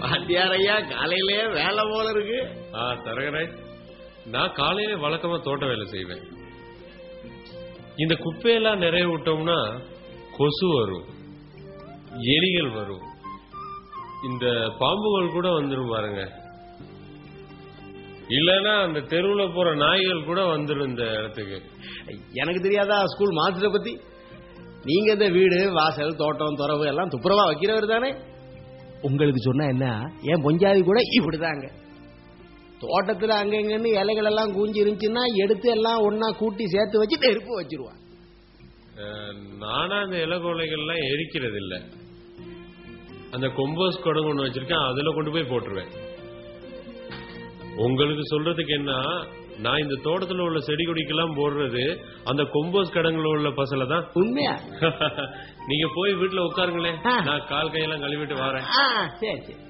வாத்தியாரையா காலையிலே வேலை போல இருக்கு. தரகரே, நான் காலையில வழக்கமா தோட்ட வேலை செய்வேன். இந்த குப்பையெல்லாம் நிறைய விட்டோம்னா கொசு வரும், எலிகள் வரும், இந்த பாம்புகள் கூட வந்துடும் பாருங்க. இல்லன்னா அந்த தெருவுல போற நாய்கள் கூட வந்துடும் இந்த இடத்துக்கு. எனக்கு தெரியாதா ஸ்கூல் மாஸ்டரை பத்தி? நீங்க இந்த வீடு வாசல் தோட்டம் துறவு எல்லாம் துப்புரவா வைக்கிறவர் தானே. உங்களுக்கு சொன்னா என்ன, ஏன் பொஞ்சாதி கூட இப்படிதாங்க. தோட்டத்துல அங்கங்கன்னு இலைகள் எல்லாம் கூஞ்சி இருந்துச்சுன்னா எடுத்து எல்லாம் ஒன்னா கூட்டி சேர்த்து வச்சு நெருப்பு வச்சிருவான். நானா அந்த இலகோலைகள்லாம் எரிக்கிறது இல்ல, அந்த கொம்போஸ் குடம் ஒண்ணு வச்சிருக்கேன், அதுல கொண்டு போய் போட்டுருவேன். உங்களுக்கு சொல்றதுக்கு என்ன, நான் இந்த தோட்டத்துல உள்ள செடி கொடிக்கெல்லாம் போடுறது அந்த கொம்போஸ் கடங்குல உள்ள பசல தான். உண்மையா? நீங்க போய் வீட்டுல உட்காருங்களேன், நான் கால் கையெல்லாம் கழுவிட்டு வரேன். சரி சரி.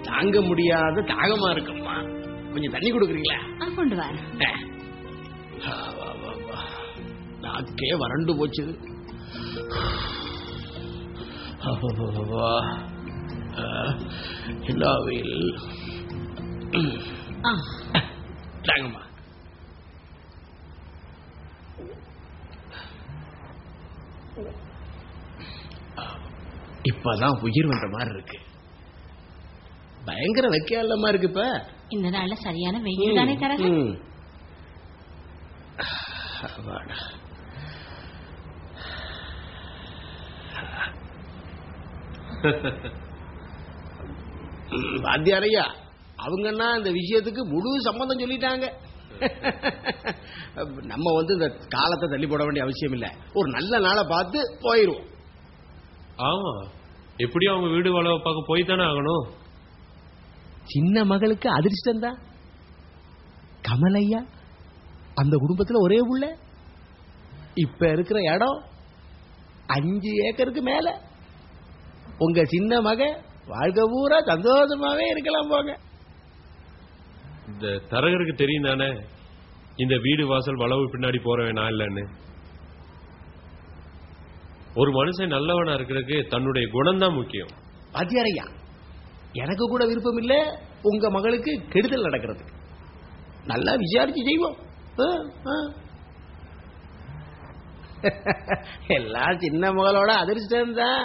தாங்க முடியாத தாகமா இருக்குமா, கொஞ்சம் தண்ணி கொடுக்குறீங்களா? கொண்டு வர. நாக்கே வறண்டு போச்சு. தாங்கம்மா. இப்பதான் உயிர் வந்த மாதிரி இருக்கு. பயங்கர வைக்கலமா இருக்கு. இப்ப இந்த நாள்ல சரியான வெயில் தானே தரக. வாத்தியாரையா அவங்கன்னா இந்த விஷயத்துக்கு முழு சம்பந்தம் சொல்லிட்டாங்க. நம்ம இந்த காலத்தை தள்ளி போட வேண்டிய அவசியம் இல்ல, ஒரு நல்ல நாளை பார்த்து போயிருவோம். ஆமா, எப்படியும் அவங்க வீடு வளவை பார்க்க போய் தானே ஆகணும். சின்ன மகளுக்கு அதிர்ஷ்டம் தான். கமலையா அந்த குடும்பத்துல ஒரே புள்ள. இப்ப இருக்கிற இடம் 5 ஏக்கருக்கு மேல. உங்க சின்ன மக வாழ்க்கை பூரா சந்தோஷமாவே இருக்கலாம் போங்க. இந்த தரகருக்கு தெரியும் தானே இந்த வீடு வாசல் வளவு பின்னாடி போறவன் நான் இல்லன்னு. ஒரு மனுஷன் நல்லவனா இருக்கிறதுக்கு தன்னுடைய குணம் தான் முக்கியம். வாத்தியாரையா, எனக்கு கூட விருப்பம் இல்ல உங்க மகளுக்கு கெடுதல் நடக்கிறதுக்கு. நல்லா விசாரிச்சு செய்வோம். எல்லாம் சின்ன மகளோட அதிர்ஷ்டம் தான்.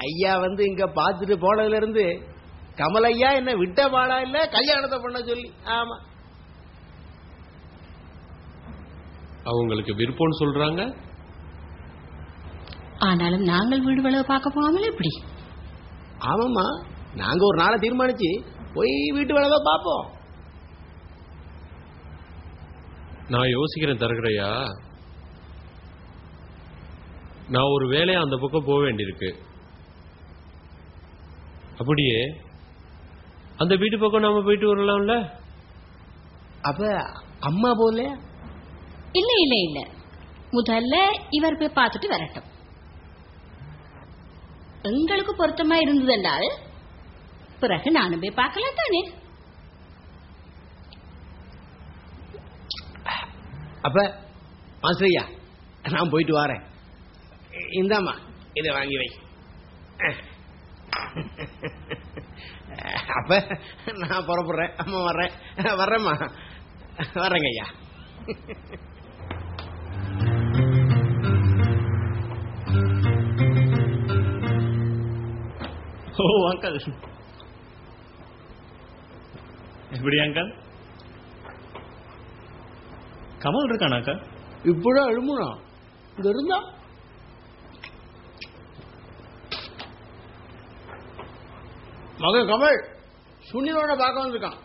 ஐயா இங்க பாத்துட்டு போனதுல இருந்து கமலையா என்ன விட்ட பாடா இல்ல கல்யாணத்தை பண்ண சொல்லி. ஆமா, அவங்களுக்கு விருப்பம் சொல்றாங்க. ஆனாலும் நாங்கள் வீடு வளவு பார்க்க போகாமல் எப்படி? ஆமாமா, நாங்க ஒரு நாளை தீர்மானிச்சு போய் வீட்டு வளவை பார்ப்போம். நான் யோசிக்கிறேன் தரகரையா, நான் ஒரு வேலையா அந்த பக்கம் போக வேண்டியிருக்கு. அப்படியே அந்த வீட்டு பக்கம் நாம போயிட்டு வரலாம்ல. அப்ப அம்மா போல? இல்ல இல்ல இல்ல, முதல்ல இவர் போய் பார்த்துட்டு வரட்டும். எங்களுக்கு பொருத்தமா இருந்தது என்றால் பிறகு நானும் போய் பார்க்கலாம் தானே. அப்ப மாஸ்டரையா, நான் போயிட்டு வரேன். இந்தாமா, இதை வாங்கி வை. அப்ப நான் புறப்படுறேன். அம்மா வர்றேன். வர்றேம்மா, வர்றேங்க ஐயா. ஓ அங்கிள், எப்படி அங்கிள்? கமல் இருக்கானாக்கா? இப்பதான் எழுமுனா இங்க இருந்தா. மகன் கமல் சுனிலோட பார்க்க வந்திருக்கான்.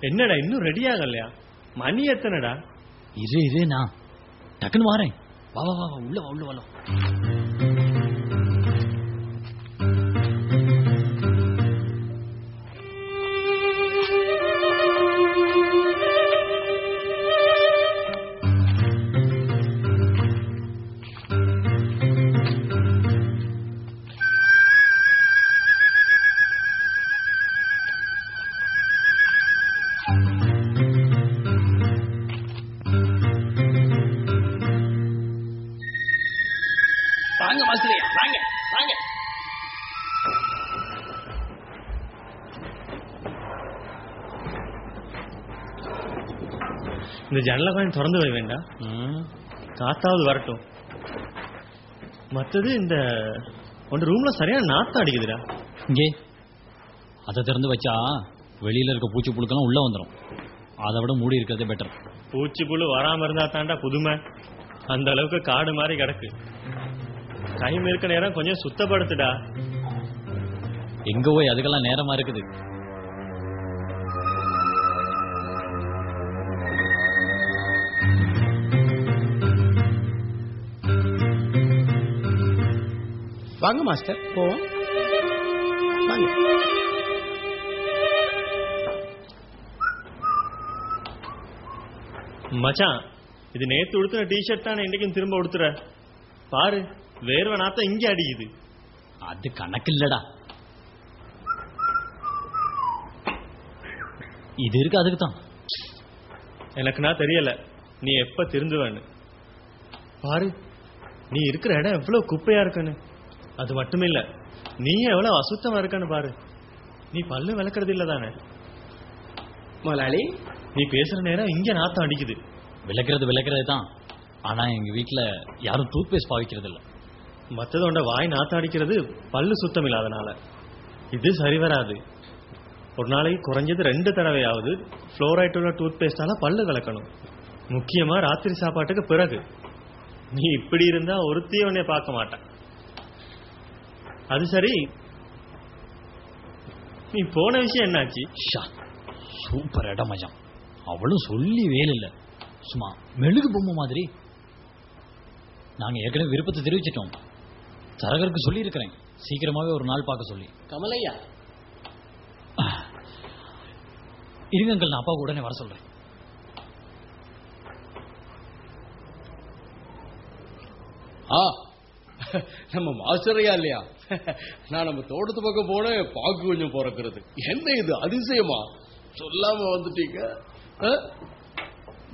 என்னடா இன்னும் ரெடி ஆகலையா? மணி எத்தனைடா? இது நான் டக்குன்னு வாரேன். வா வா வா, உள்ள வா, உள்ள வா. இந்த ஜன்னலை கொஞ்சம் திறந்து வை வேண்டாம், காத்தாவது வரட்டும். மற்றது இந்த ஒன்று ரூம்ல சரியான நாத்தம் அடிக்குதுடா. இங்கே அதை திறந்து வச்சா வெளியில இருக்க பூச்சி புழுக்கெல்லாம் உள்ள வந்துடும். அதை விட மூடி இருக்கிறதே பெட்டர். பூச்சி புழு வராம இருந்தா தாண்டா புதுமை. அந்த அளவுக்கு காடு மாதிரி கிடக்கு. டைம் இருக்க நேரம் கொஞ்சம் சுத்தப்படுத்துடா. எங்க போய் அதுக்கெல்லாம் நேரமா இருக்குது. வாங்க மாஸ்டர், போவோம். வாங்க. மச்சான், இது நேத்து உடுத்துன டிஷர்ட் தானே இன்னைக்கும் திரும்ப உடுத்துற. பாரு, வேர்வை நாத்தம் இங்க அடிக்குது. அது கணக்கு இல்லடா. இது இருக்கு அதுக்கு தான். எனக்கு நான் தெரியல நீ எப்ப திருந்துவேன்னு. பாரு, நீ இருக்கிற இடம் எவ்வளவு குப்பையா இருக்குன்னு. அது மட்டும் இல்ல, நீ எவ்வளவு அசுத்தமா இருக்கன்னு பாரு. நீ பல்லு விளக்குறது இல்ல தானே முதலாளி? நீ பேசுற நேரம் இங்க நாத்தம் அடிக்குது. விளக்குறது தான். ஆனா எங்க வீட்டுல யாரும் டூத் பேஸ்ட் பாவிக்கிறது இல்ல. மத்ததோட வாய் நாத்தம் அடிக்கிறது பல்லு சுத்தம் இல்லாதனால. இது சரி வராது. ஒரு நாளைக்கு குறைஞ்சது 2 தடவையாவது புளோரைட் உள்ள டூத் பேஸ்டால பல்லு விளக்கணும். முக்கியமா ராத்திரி சாப்பாட்டுக்கு பிறகு. நீ இப்படி இருந்தா ஒருத்தையும் உன்னை பார்க்க மாட்டேன். அது சரி, நீ போன விஷயம் என்னாச்சு? சூப்பர் இடம் மச்சான். அவளும் சொல்லி வேலை இல்ல, சும்மா மெழுகு பொம்மை மாதிரி. நாங்க ஏற்கனவே விருப்பத்தை தெரிவிச்சிட்டோம். தரகருக்கு சொல்லி இருக்கிறேன் சீக்கிரமாவே ஒரு நாள் பார்க்க சொல்லி. கமலையா, இருங்கள், நான் அப்பாவுக்கு உடனே வர சொல்றேன். நம்ம மாஸ்டரையா இல்லையா? நான் நம்ம தோட்டத்து பக்கம் போனேன், பாக்கு கொஞ்சம் பிறக்கிறது. என்ன இது அதிசயமா, சொல்லாம வந்துட்டீங்க.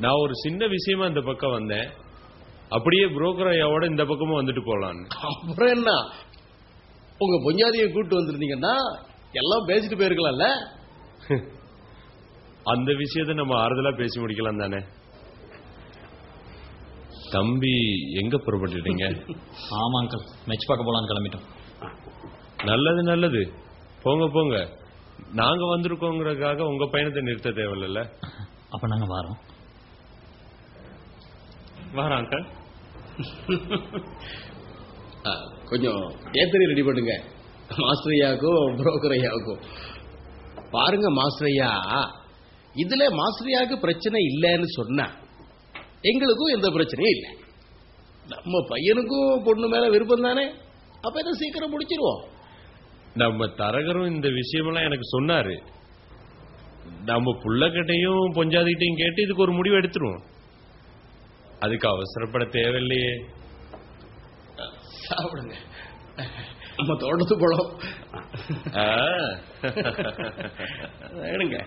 நான் ஒரு சின்ன விஷயமா இந்த பக்கம் வந்தேன். அப்படியே புரோக்கர் ஐயாவோட இந்த பக்கமும் வந்துட்டு போலான்னு. அப்புறம் என்ன, உங்க பொஞ்சாதியை கூட்டு வந்திருந்தீங்கன்னா எல்லாம் பேசிட்டு போயிருக்கலாம்ல. அந்த விஷயத்தை நம்ம ஆறுதலா பேசி முடிக்கலாம் தானே. தம்பி எங்க புறப்பட்டுட்டீங்க? ஆமா அங்கிள், மெச் பார்க்க போலான்னு கிளம்பிட்டோம். நல்லது நல்லது, போங்க போங்க. நாங்க வந்திருக்கோங்கிறதுக்காக உங்க பயணத்தை நிறுத்த தேவையில்ல. அப்ப நாங்க வரோம். வாரம் அங்கிள். கொஞ்சம் ஏத்தரி ரெடி பண்ணுங்க மாஸ்டர் ஐயாவுக்கும் புரோக்கர் ஐயாவுக்கும். பாருங்க மாஸ்டர் ஐயா, இதுல மாஸ்டர் ஐயாவுக்கு பிரச்சனை இல்லைன்னு சொன்னா எங்களுக்கும் எந்த பிரச்சனையும் இல்லை. நம்ம பையனுக்கும் பொண்ணு மேல விருப்பம் தானே, அப்ப இதை சீக்கிரம் முடிச்சிருவோம். நம்ம தரகரும் இந்த விஷயமெல்லாம் எனக்கு சொன்னாரு. நம்ம புள்ளக்கிட்டையும் பொஞ்சாதிகிட்டையும் கேட்டு இதுக்கு ஒரு முடிவு எடுத்துருவோம். அதுக்கு அவசரப்பட தேவையில்லையே. சாப்பிடுங்க, நம்ம தோட்டத்து பழம் எடுங்க.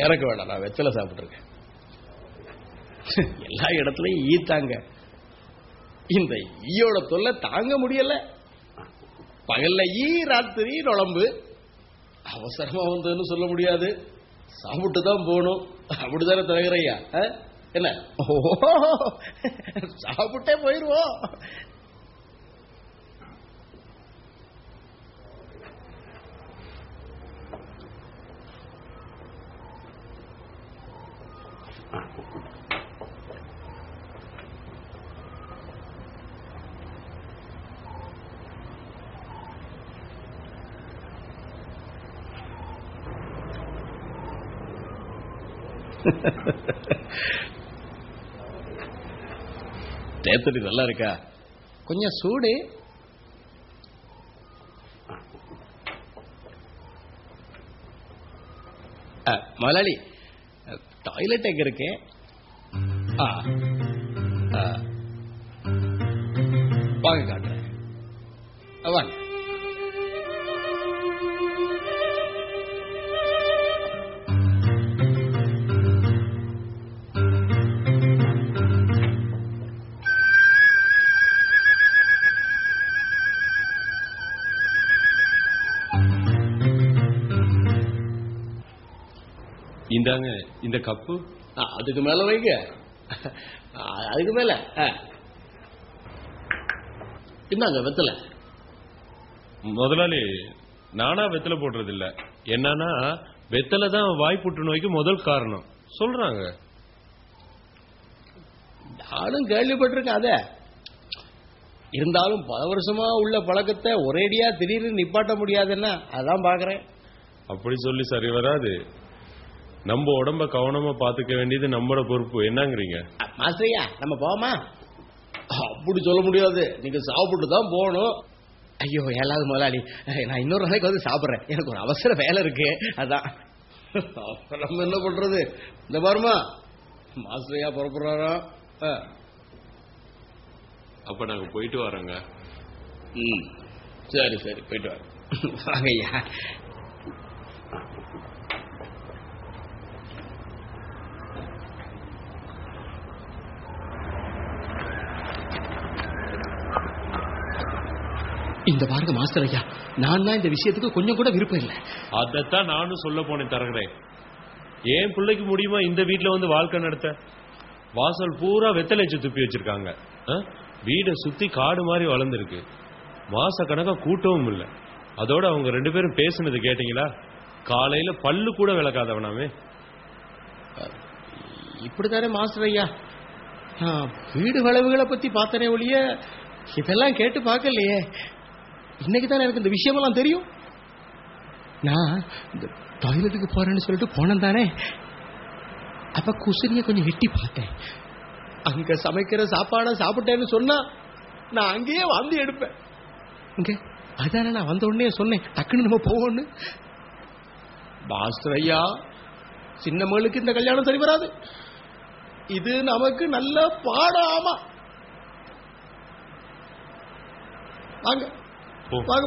இறக்க வேண்டாம், நான் வெத்தலை சாப்பிட்டுருக்கேன். எல்லா இடத்துலயும் ஈத்தாங்க. இந்த ஈயோட தொல்லை தாங்க முடியல. பகல்ல ஈ, ராத்திரி நுழம்பு. அவசரமா வந்ததுன்னு சொல்ல முடியாது, சாப்பிட்டு தான் போகணும். அப்படித்தானே தரகரையா? என்ன, சாப்பிட்டே போயிருவோம். தேத்தடி நல்லா இருக்கா? கொஞ்சம் சூடு. முதலாளி, டாய்லெட் எங்க இருக்கு? வாங்க காட்டுறேன், வாங்க. இந்தாங்க இந்த கப்பு. அதுக்கு மேல வைங்க. அதுக்கு மேல இந்தாங்க வெத்தலை. முதலாளி, நானா வெத்தலை போடுறது இல்ல. என்னன்னா வெத்தலை தான் வாய் புற்றுநோய்க்கு முதல் காரணம் சொல்றாங்க. நானும் கேள்விப்பட்டிருக்கேன். அத இருந்தாலும் 10 வருஷமா உள்ள பழக்கத்தை ஒரேடியா திடீர்னு நிப்பாட்ட முடியாதுன்னா அதான் பாக்குறேன். அப்படி சொல்லி சரி வராது. நம்ம உடம்ப கவனமா பாத்துக்க வேண்டியது நம்மளோட பொறுப்பு. என்னங்கிறீங்க மாஸ்டரையா? நம்ம போமா? அப்படி சொல்ல முடியாது. நீங்க சாப்பிட்டு தான் போகணும். ஐயோ, 7வது முதலாளி, நான் இன்னொரு நாளைக்கு வந்து சாப்பிட்றேன். எனக்கு ஒரு அவசர வேலை இருக்கு. அதான் நம்ம என்ன பண்றது? இந்த பாருமா, மாஸ்டரையா புறப்படுறாரா? அப்ப நாங்க போயிட்டு வரோங்க. சரி சரி, போயிட்டு வரோம். வாங்கய்யா. இந்த பாருங்க மாஸ்டர் ஐயா, நான் தான் இந்த விஷயத்துக்கு கொஞ்சம் கூட விருப்பம் இல்லை. அதைத்தான் நானும் சொல்ல போனேன் தரகிறேன். ஏன் பிள்ளைக்கு முடியுமா இந்த வீட்டுல வந்து வாழ்க்கை நடத்த? வாசல் பூரா வெத்தலைச்சு துப்பி வச்சிருக்காங்க. வீடை சுத்தி காடு மாதிரி வளர்ந்துருக்கு. மாச கணக்கா கூட்டவும் இல்லை. அதோட அவங்க 2 பேரும் பேசுனது கேட்டீங்களா? காலையில பல்லு கூட விளக்காதவனாமே. இப்படித்தானே மாஸ்டர் ஐயா, வீடு வளவுகளை பத்தி பார்த்தனே ஒழிய இதெல்லாம் கேட்டு பார்க்கலையே. இன்னைக்கு தானே எனக்கு இந்த விஷயமெல்லாம் தெரியும். நான் இந்த டாய்லெட்டுக்கு போறேன்னு சொல்லிட்டு போனேன் தானே. அப்ப குசனிய கொஞ்சம் எட்டி பார்த்தேன். அங்க சமைக்கிற சாப்பாடை சாப்பிட்டேன்னு சொன்னா நான் அங்கேயே வந்து எடுப்பேன். அதானே நான் வந்த உடனே சொன்னேன், டக்குன்னு நம்ம போவோம்னு. மாஸ்டர் ஐயா, சின்ன மகளுக்கு இந்த கல்யாணம் சரி வராது. இது நமக்கு நல்ல பாடம். ஆமா, வாங்க வாங்க.